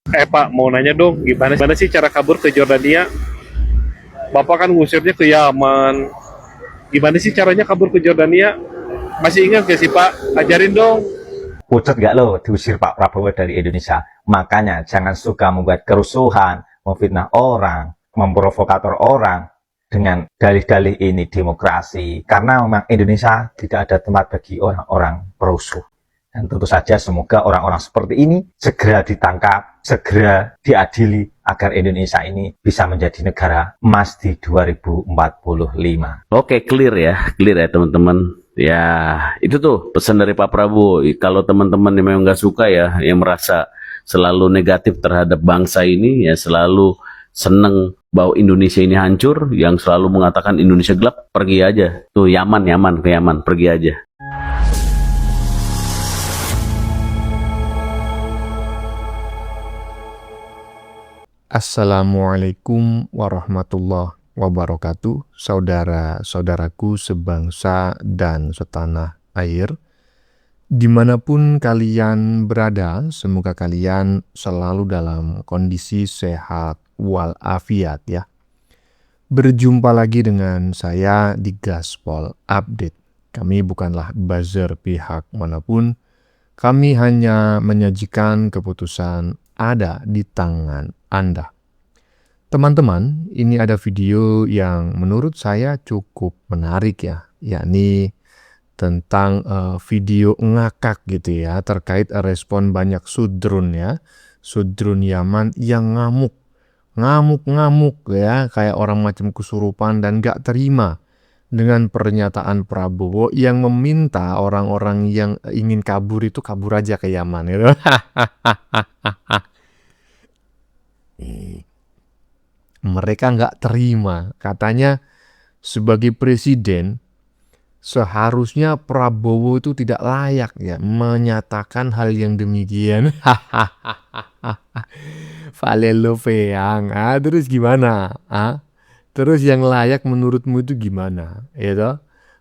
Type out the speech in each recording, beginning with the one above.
Pak, mau nanya dong, gimana sih cara kabur ke Jordania? Bapak kan ngusirnya ke Yaman. Gimana sih caranya kabur ke Jordania? Masih ingat gak sih Pak? Ajarin dong. Pucat gak lo diusir Pak Prabowo dari Indonesia? Makanya jangan suka membuat kerusuhan, memfitnah orang, memprovokator orang dengan dalih-dalih ini demokrasi. Karena memang Indonesia tidak ada tempat bagi orang-orang perusuh. Dan tentu saja semoga orang-orang seperti ini segera ditangkap, segera diadili agar Indonesia ini bisa menjadi negara emas di 2045. Oke, clear ya teman-teman. Ya, itu tuh pesan dari Pak Prabowo. Kalau teman-teman yang memang nggak suka ya, yang merasa selalu negatif terhadap bangsa ini, ya selalu seneng bahwa Indonesia ini hancur, yang selalu mengatakan Indonesia gelap, pergi aja. Tuh ke Yaman, pergi aja. Assalamualaikum warahmatullahi wabarakatuh, saudara-saudaraku sebangsa dan setanah air. Dimanapun kalian berada, semoga kalian selalu dalam kondisi sehat walafiat ya. Berjumpa lagi dengan saya di Gaspol Update. Kami bukanlah buzzer pihak manapun, kami hanya menyajikan keputusan ada di tangan Anda. Teman-teman, ini ada video yang menurut saya cukup menarik ya, yakni tentang video ngakak gitu ya, terkait respon banyak sudrun ya, sudrun Yaman yang ngamuk ya, kayak orang macam kesurupan dan gak terima dengan pernyataan Prabowo yang meminta orang-orang yang ingin kabur itu kabur aja ke Yaman gitu. Mereka nggak terima, katanya sebagai presiden seharusnya Prabowo itu tidak layak ya menyatakan hal yang demikian. Falelo Feang, terus gimana? Terus yang layak menurutmu itu gimana? Ya toh?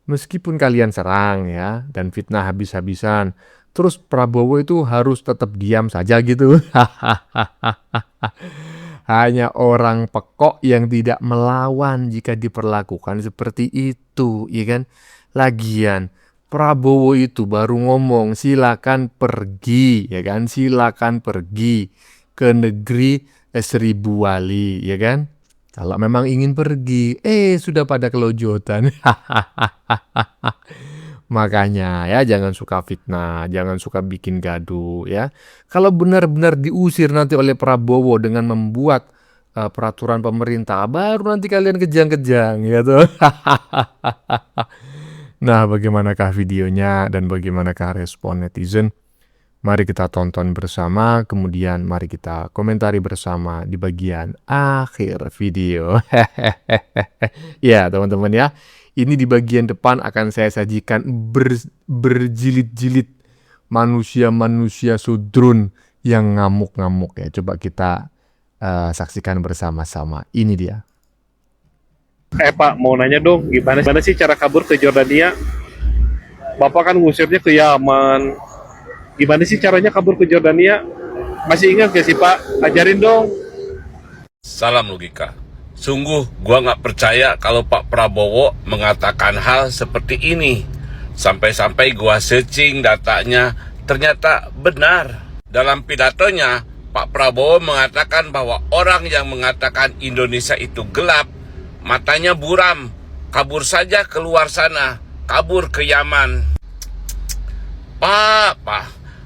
Meskipun kalian serang ya dan fitnah habis-habisan, terus Prabowo itu harus tetap diam saja gitu. Hanya orang pekok yang tidak melawan jika diperlakukan seperti itu, ya kan? Lagian Prabowo itu baru ngomong silakan pergi, ya kan? Silakan pergi ke negeri 1000 wali, ya kan? Kalau memang ingin pergi, sudah pada kelojotan. Makanya ya jangan suka fitnah, jangan suka bikin gaduh ya. Kalau benar-benar diusir nanti oleh Prabowo dengan membuat peraturan pemerintah, baru nanti kalian kejang-kejang ya tuh. Nah, bagaimanakah videonya dan bagaimanakah respon netizen? Mari kita tonton bersama, kemudian mari kita komentari bersama di bagian akhir video. Ya, teman-teman ya. Ini di bagian depan akan saya sajikan berjilid-jilid manusia-manusia sudrun yang ngamuk-ngamuk ya. Coba kita saksikan bersama-sama. Ini dia. Pak, mau nanya dong, gimana sih cara kabur ke Jordania? Bapak kan ngusirnya ke Yaman. Gimana sih caranya kabur ke Jordania? Masih ingat gak sih Pak? Ajarin dong. Salam logika. Sungguh gua nggak percaya kalau Pak Prabowo mengatakan hal seperti ini. Sampai-sampai gua searching datanya, ternyata benar. Dalam pidatonya, Pak Prabowo mengatakan bahwa orang yang mengatakan Indonesia itu gelap, matanya buram, kabur saja keluar sana, kabur ke Yaman. Pak,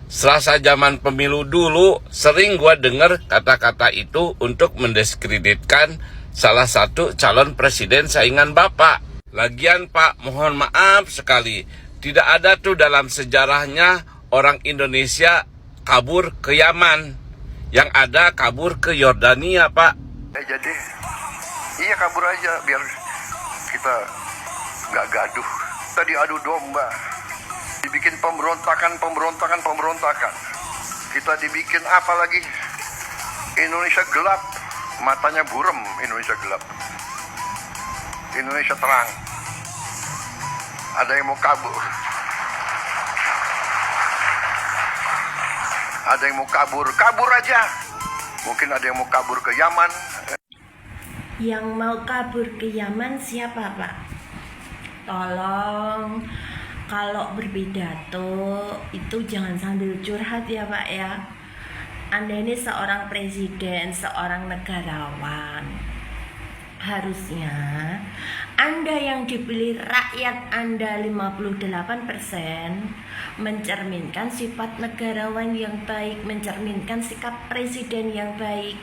selasa zaman pemilu dulu, sering gua dengar kata-kata itu untuk mendiskreditkan salah satu calon presiden saingan Bapak. Lagian Pak, mohon maaf sekali, tidak ada tuh dalam sejarahnya orang Indonesia kabur ke Yaman. Yang ada kabur ke Yordania, Pak. Jadi, iya kabur aja biar kita nggak gaduh. Tadi adu domba, dibikin pemberontakan. Kita dibikin apa lagi? Indonesia gelap, matanya buram. Indonesia gelap, Indonesia terang. Ada yang mau kabur, kabur aja. Mungkin ada yang mau kabur ke Yaman. Yang mau kabur ke Yaman siapa, Pak? Tolong, kalau berpidato itu jangan sambil curhat ya, Pak ya. Anda ini seorang presiden, seorang negarawan. Harusnya Anda yang dipilih rakyat Anda 58% mencerminkan sifat negarawan yang baik, mencerminkan sikap presiden yang baik.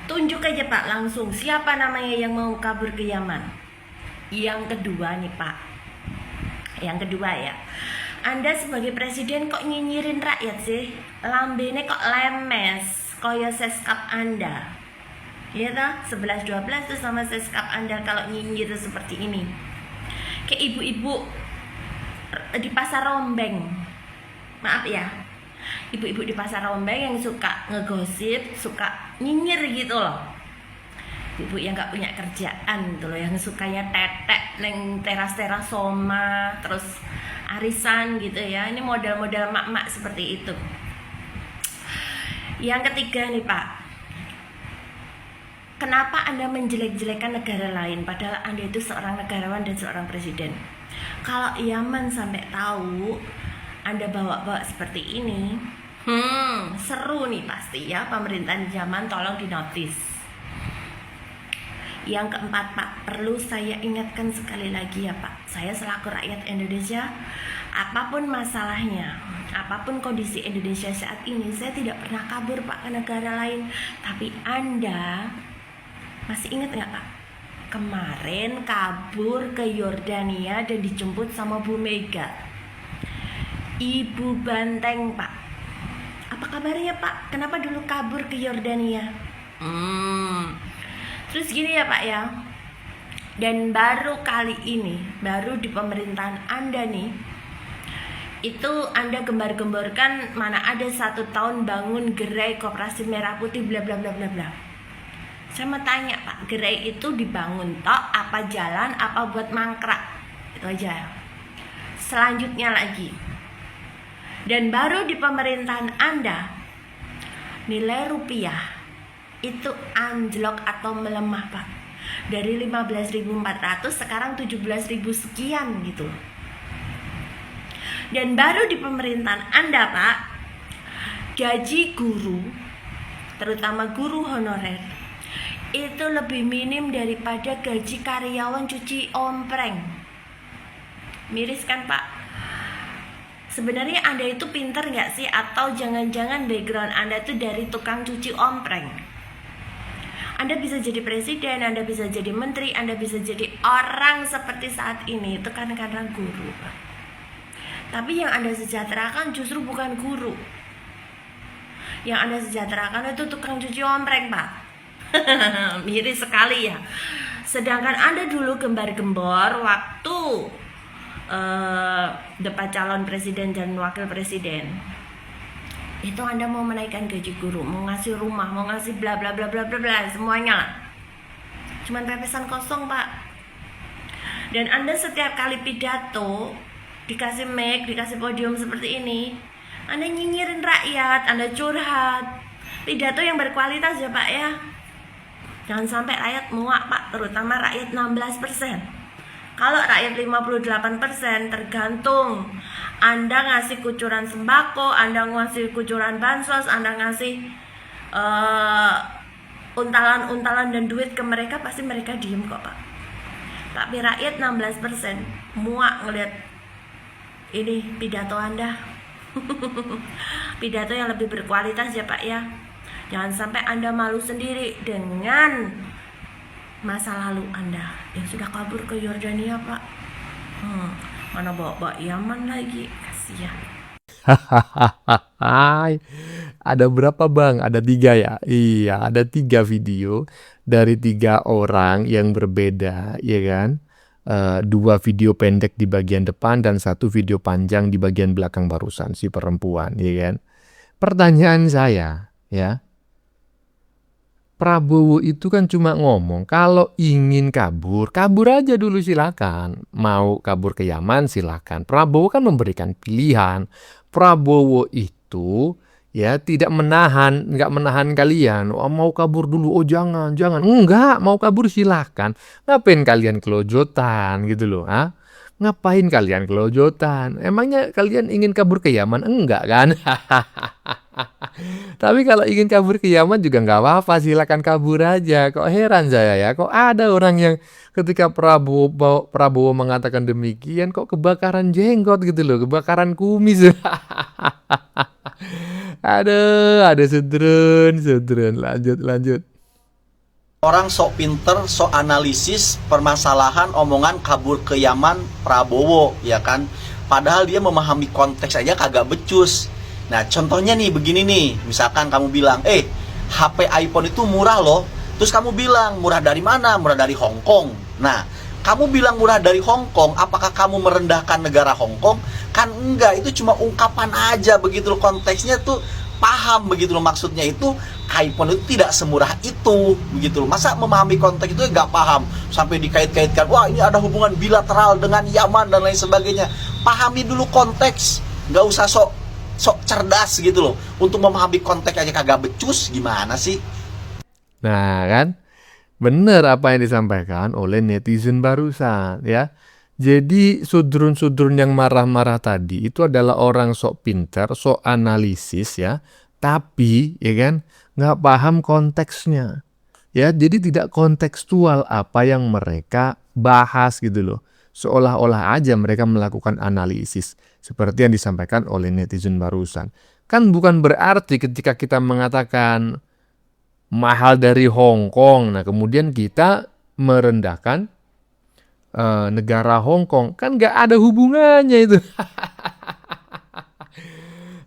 Tunjuk aja Pak langsung siapa namanya yang mau kabur ke Yaman. Yang kedua nih Pak, yang kedua ya, Anda sebagai presiden kok nyinyirin rakyat sih? Lambene kok lemes, koyo seskap Anda. Iya toh, 11-12 tuh sama seskap Anda kalau nyinyir seperti ini. Kayak ibu-ibu di pasar Rombeng. Maaf ya, ibu-ibu di pasar Rombeng yang suka ngegosip, suka nyinyir gitu loh. Ibu yang gak punya kerjaan tuh loh, yang sukanya tetek neng teras-teras Soma, terus arisan gitu ya. Ini model-model mak-mak seperti itu. Yang ketiga nih Pak, kenapa Anda menjelek-jelekan negara lain padahal Anda itu seorang negarawan dan seorang presiden? Kalau Yaman sampai tahu Anda bawa-bawa seperti ini, seru nih pasti ya pemerintahan Yaman, tolong dinotis. Yang keempat Pak, perlu saya ingatkan sekali lagi ya Pak, saya selaku rakyat Indonesia, apapun masalahnya, apapun kondisi Indonesia saat ini, saya tidak pernah kabur Pak ke negara lain. Tapi Anda masih ingat nggak Pak? Kemarin kabur ke Yordania dan dijemput sama Bu Mega, Ibu Banteng Pak. Apa kabarnya Pak? Kenapa dulu kabur ke Yordania? Terus gini ya Pak ya, dan baru kali ini, baru di pemerintahan Anda nih, itu Anda gembar-gemborkan mana ada 1 tahun bangun gerai Koperasi Merah Putih bla bla bla bla bla. Saya mau tanya Pak, gerai itu dibangun tok apa jalan apa buat mangkrak? Itu aja. Selanjutnya lagi, dan baru di pemerintahan Anda nilai rupiah itu anjlok atau melemah Pak, dari 15.400 sekarang 17.000 sekian gitu. Dan baru di pemerintahan Anda Pak, gaji guru, terutama guru honorer, itu lebih minim daripada gaji karyawan cuci ompreng. Miris kan Pak? Sebenarnya Anda itu pinter gak sih? Atau jangan-jangan background Anda itu dari tukang cuci ompreng? Anda bisa jadi presiden, Anda bisa jadi menteri, Anda bisa jadi orang seperti saat ini, itu kan karena guru Pak. Tapi yang Anda sejahterakan justru bukan guru. Yang Anda sejahterakan itu tukang cuci ompreng Pak. Miris sekali ya. Sedangkan Anda dulu gembar-gembor waktu debat calon presiden dan wakil presiden, itu Anda mau menaikkan gaji guru, mau ngasih rumah, mau ngasih bla bla bla bla bla bla, semuanya lah. Cuman pepesan kosong Pak. Dan Anda setiap kali pidato dikasih mic, dikasih podium seperti ini, Anda nyinyirin rakyat, Anda curhat. Pidato yang berkualitas ya Pak ya. Jangan sampai rakyat muak Pak, terutama rakyat 16%. Kalau rakyat 58% tergantung Anda ngasih kucuran sembako, Anda ngasih kucuran bansos, Anda ngasih untalan-untalan dan duit ke mereka, pasti mereka diem kok Pak. Tapi rakyat 16% muak ngeliat ini pidato Anda. Pidato yang lebih berkualitas ya Pak ya. Jangan sampai Anda malu sendiri dengan masa lalu Anda yang sudah kabur ke Yordania Pak. Mana bawa-bawa Yaman lagi, kasihan. Ada berapa Bang? Ada 3 ya? Iya, ada 3 video dari 3 orang yang berbeda, ya kan? 2 video pendek di bagian depan dan 1 video panjang di bagian belakang barusan, si perempuan, ya kan? Pertanyaan saya, ya, Prabowo itu kan cuma ngomong, kalau ingin kabur, kabur aja dulu silakan. Mau kabur ke Yaman silakan. Prabowo kan memberikan pilihan. Prabowo itu ya tidak nggak menahan kalian. Oh, mau kabur dulu, oh jangan, enggak, mau kabur silahkan. Ngapain kalian kelojotan gitu loh, ah? Ngapain kalian kelojotan? Emangnya kalian ingin kabur ke Yaman? Enggak kan? Tapi kalau ingin kabur ke Yaman juga nggak apa-apa, silakan kabur aja. Kok heran saya ya, kok ada orang yang ketika Prabowo mengatakan demikian, kok kebakaran jenggot gitu loh, kebakaran kumis. Ada sudrun. Lanjut. Orang sok pinter, sok analisis permasalahan omongan kabur ke Yaman Prabowo, ya kan? Padahal dia memahami konteks aja kagak becus. Nah, contohnya nih begini nih, misalkan kamu bilang, HP iPhone itu murah loh. Terus kamu bilang, murah dari mana? Murah dari Hong Kong. Nah, kamu bilang murah dari Hong Kong, apakah kamu merendahkan negara Hong Kong? Kan enggak, itu cuma ungkapan aja begitu loh, konteksnya tuh paham begitu loh, maksudnya itu iPhone itu tidak semurah itu begitu loh. Masa memahami konteks itu nggak paham sampai dikait-kaitkan, wah ini ada hubungan bilateral dengan Yaman dan lain sebagainya. Pahami dulu konteks, nggak usah sok cerdas gitu loh. Untuk memahami konteks aja kagak becus, gimana sih? Nah kan, bener apa yang disampaikan oleh netizen barusan ya. Jadi sudrun-sudrun yang marah-marah tadi itu adalah orang sok pintar, sok analisis ya, tapi ya kan nggak paham konteksnya. Ya, jadi tidak kontekstual apa yang mereka bahas gitu loh. Seolah-olah aja mereka melakukan analisis seperti yang disampaikan oleh netizen barusan. Kan bukan berarti ketika kita mengatakan mahal dari Hong Kong, nah kemudian kita merendahkan negara Hong Kong, kan nggak ada hubungannya itu.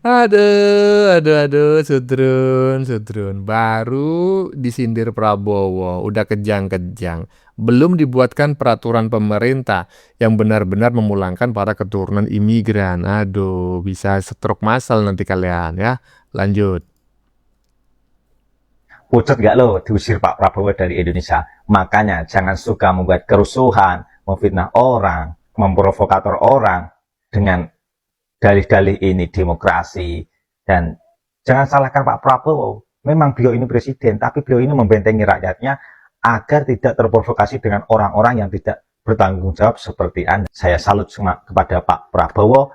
Aduh, sudrun. Baru disindir Prabowo, udah kejang-kejang. Belum dibuatkan peraturan pemerintah yang benar-benar memulangkan para keturunan imigran. Aduh, bisa stroke massal nanti kalian ya. Lanjut. Pucat gak lo diusir Pak Prabowo dari Indonesia? Makanya jangan suka membuat kerusuhan, memfitnah orang, memprovokator orang dengan dalih-dalih ini demokrasi. Dan jangan salahkan Pak Prabowo. Memang beliau ini presiden, tapi beliau ini membentengi rakyatnya agar tidak terprovokasi dengan orang-orang yang tidak bertanggung jawab seperti Anda. Saya salut kepada Pak Prabowo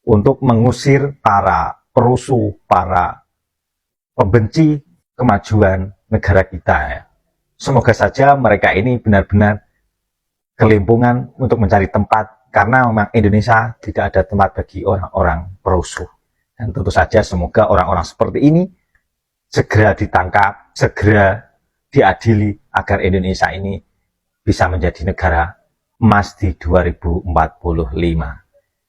untuk mengusir para perusuh, para pembenci kemajuan negara kita ya. Semoga saja mereka ini benar-benar kelimpungan untuk mencari tempat, karena memang Indonesia tidak ada tempat bagi orang-orang perusuh. Dan tentu saja semoga orang-orang seperti ini segera ditangkap, segera diadili agar Indonesia ini bisa menjadi negara emas di 2045.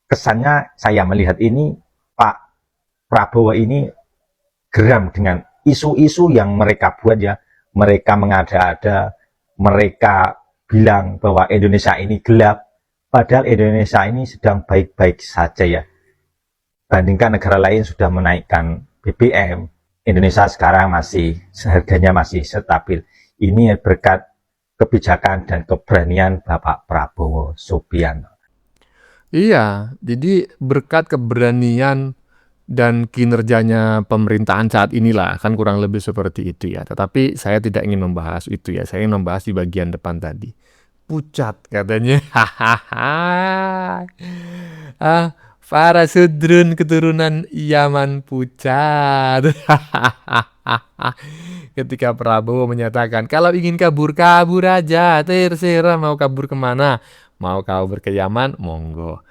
Kesannya saya melihat ini Pak Prabowo ini geram dengan isu-isu yang mereka buat ya. Mereka mengada-ada, mereka bilang bahwa Indonesia ini gelap, padahal Indonesia ini sedang baik-baik saja ya. Bandingkan negara lain sudah menaikkan BBM, Indonesia sekarang harganya masih stabil. Ini berkat kebijakan dan keberanian Bapak Prabowo Subianto. Iya, jadi berkat keberanian dan kinerjanya pemerintahan saat inilah, kan kurang lebih seperti itu ya. Tetapi saya tidak ingin membahas itu ya, saya ingin membahas di bagian depan tadi. Pucat katanya. Para sudrun keturunan Yaman pucat. Ketika Prabowo menyatakan, kalau ingin kabur aja, terserah mau kabur kemana. Mau kabur ke Yaman, monggo.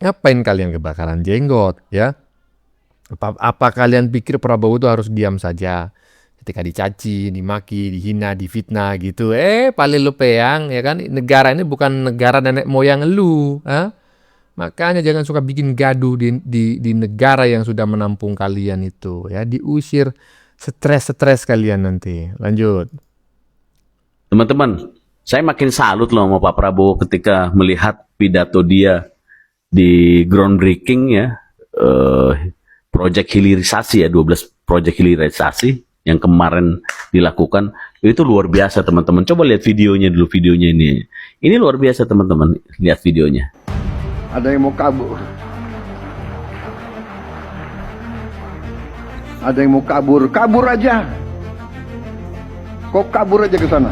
Ngapain kalian kebakaran jenggot ya? Apa kalian pikir Prabowo itu harus diam saja ketika dicaci, dimaki, dihina, difitnah gitu? Paling lu peyang ya kan? Negara ini bukan negara nenek moyang lu, Makanya jangan suka bikin gaduh di negara yang sudah menampung kalian itu ya. Diusir, stres kalian nanti. Lanjut. Teman-teman, saya makin salut loh sama Pak Prabowo ketika melihat pidato dia di groundbreaking ya, proyek hilirisasi ya, 12 proyek hilirisasi yang kemarin dilakukan. Itu luar biasa teman-teman. Coba lihat videonya dulu, videonya ini. Ini luar biasa teman-teman, lihat videonya. Ada yang mau kabur. Ada yang mau kabur, kabur aja. Kok kabur aja ke sana?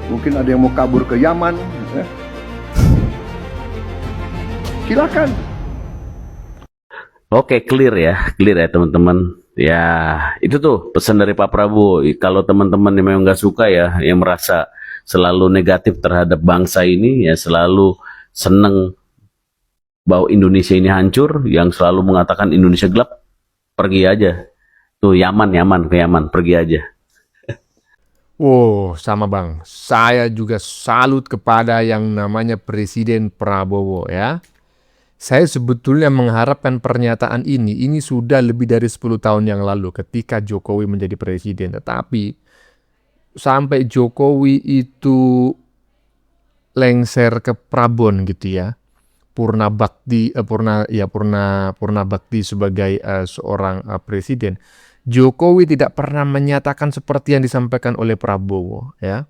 Mungkin ada yang mau kabur ke Yaman. Silakan. Oke, clear ya teman-teman. Ya, itu tuh pesan dari Pak Prabowo. Kalau teman-teman yang memang nggak suka ya, yang merasa selalu negatif terhadap bangsa ini, ya selalu seneng bahwa Indonesia ini hancur, yang selalu mengatakan Indonesia gelap, pergi aja. Tuh Yaman, ke Yaman, pergi aja. Wow, sama Bang. Saya juga salut kepada yang namanya Presiden Prabowo ya. Saya sebetulnya mengharapkan pernyataan ini sudah lebih dari 10 tahun yang lalu ketika Jokowi menjadi presiden. Tetapi sampai Jokowi itu lengser ke Prabon gitu ya. Purna bakti sebagai seorang presiden. Jokowi tidak pernah menyatakan seperti yang disampaikan oleh Prabowo ya.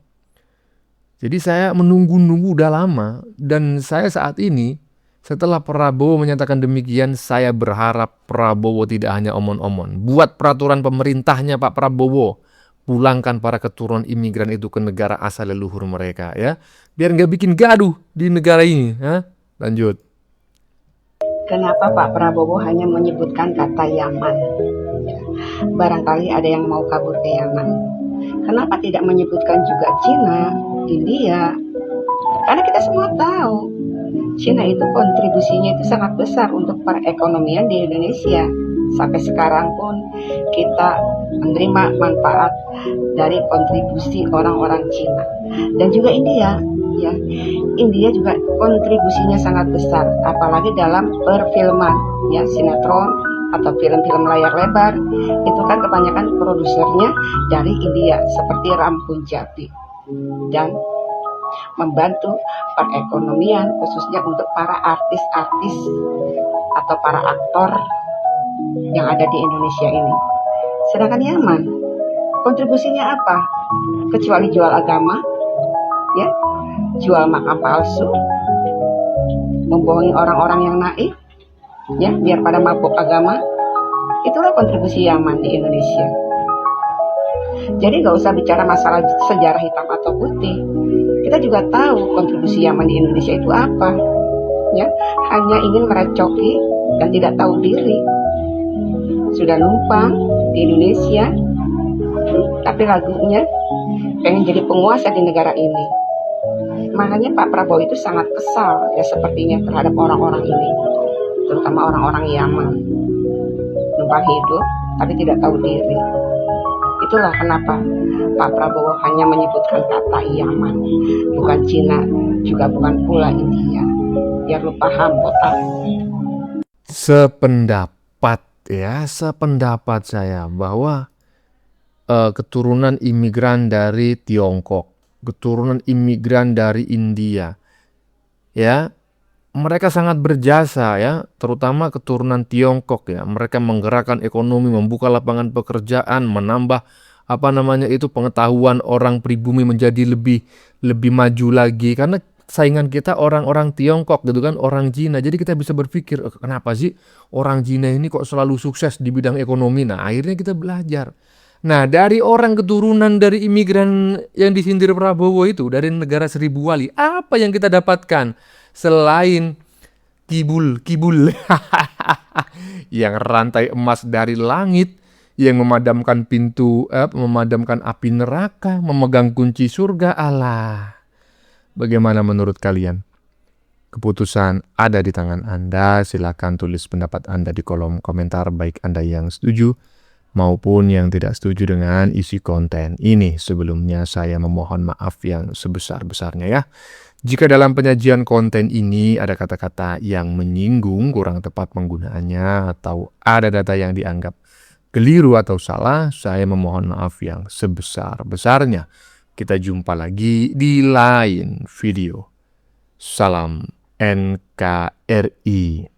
Jadi saya menunggu-nunggu udah lama, dan saya saat ini setelah Prabowo menyatakan demikian, saya berharap Prabowo tidak hanya omon-omon. Buat peraturan pemerintahnya Pak Prabowo, pulangkan para keturunan imigran itu ke negara asal leluhur mereka ya. Biar nggak bikin gaduh di negara ini ya. Lanjut. Kenapa Pak Prabowo hanya menyebutkan kata Yaman? Barangkali ada yang mau kabur ke Yaman. Kenapa tidak menyebutkan juga Cina, India? Karena kita semua tahu Cina itu kontribusinya itu sangat besar untuk perekonomian di Indonesia. Sampai sekarang pun kita menerima manfaat dari kontribusi orang-orang Cina. Dan juga India, ya. India juga kontribusinya sangat besar, apalagi dalam perfilman, ya, sinetron atau film-film layar lebar. Itu kan kebanyakan produsernya dari India, seperti Ram Punjabi. Dan membantu perekonomian khususnya untuk para artis-artis atau para aktor yang ada di Indonesia ini. Sedangkan Yaman, kontribusinya apa? Kecuali jual agama, ya, jual makam palsu, membohongi orang-orang yang naif, ya, biar pada mabuk agama. Itulah kontribusi Yaman di Indonesia. Jadi nggak usah bicara masalah sejarah hitam atau putih. Kita juga tahu kontribusi Yaman di Indonesia itu apa, ya, hanya ingin merecoki dan tidak tahu diri. Sudah numpang di Indonesia, tapi lagunya pengen jadi penguasa di negara ini. Makanya Pak Prabowo itu sangat kesal ya sepertinya terhadap orang-orang ini, terutama orang-orang Yaman. Numpang hidup tapi tidak tahu diri. Itulah kenapa Pak Prabowo hanya menyebutkan kata Yaman, bukan Cina, juga bukan pula India. Biar lu paham, botak. Sependapat saya bahwa keturunan imigran dari Tiongkok, keturunan imigran dari India, ya, mereka sangat berjasa ya, terutama keturunan Tiongkok ya. Mereka menggerakkan ekonomi, membuka lapangan pekerjaan, menambah pengetahuan orang pribumi menjadi lebih maju lagi, karena saingan kita orang-orang Tiongkok gitu kan, orang Cina. Jadi kita bisa berpikir, kenapa sih orang Cina ini kok selalu sukses di bidang ekonomi? Nah, akhirnya kita belajar. Nah, dari orang keturunan dari imigran yang disindir Prabowo itu, dari negara seribu wali, apa yang kita dapatkan selain kibul yang rantai emas dari langit, yang memadamkan memadamkan api neraka, memegang kunci surga? Allah. Bagaimana menurut kalian? Keputusan ada di tangan Anda. Silakan tulis pendapat Anda di kolom komentar, baik Anda yang setuju maupun yang tidak setuju dengan isi konten ini. Sebelumnya saya memohon maaf yang sebesar-besarnya ya. Jika dalam penyajian konten ini ada kata-kata yang menyinggung, kurang tepat penggunaannya, atau ada data yang dianggap keliru atau salah, saya memohon maaf yang sebesar-besarnya. Kita jumpa lagi di lain video. Salam NKRI.